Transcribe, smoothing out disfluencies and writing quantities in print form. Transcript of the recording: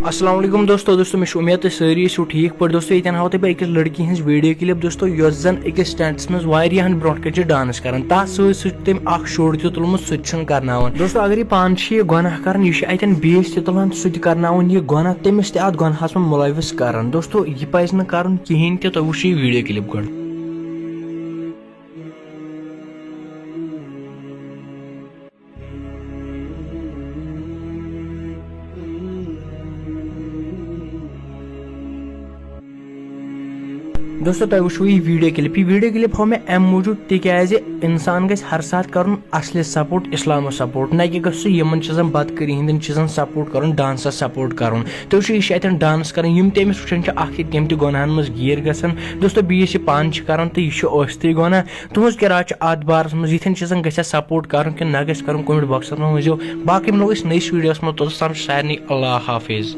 अस्सलाम वालेकुम दोस्तों मैं उम्मीद सारी ठीक पे दोस्तों ये हाव बह अकिस लड़की हज वीडियो क्लिप दोस्तों यस जन अकिस टेंट्स मज वारियाहन ब्रोट कन डांस कर तथ तम शोर त तुलमुत सह कर दोस्तों अगर यह पान गुनाह कर अतन बेस तुलान सह कर यह गुनाह तमिस अत गुनाहस में मुलविस कर दोस्तों यह पज न कर कहें तुम वो वीडियो क्लिप गो। दोस्तों तुम वो यह वीडियो क्लिप हो मैं अम मूजूब तिज इंसान गि हर सात कर असली सपोर्ट इस्लाम सपोर्ट न कि गमन चीजन बदकरी हंदन चीजन सपोर्ट कर डांस सपोर्ट कर तो यह अतन डांस कर तमिस वुचान तम गुनाहन मज गिर गसन दोस्तों बीस पान कर तो यह गुनाह तुज क्या अत बारस मज यन चीजन ग सपोर्ट कर कि न ग कमेंट बॉक्स में वजो बाकी मिलो नईस वीडियोस में तो सारे अल्लाह हाफिज।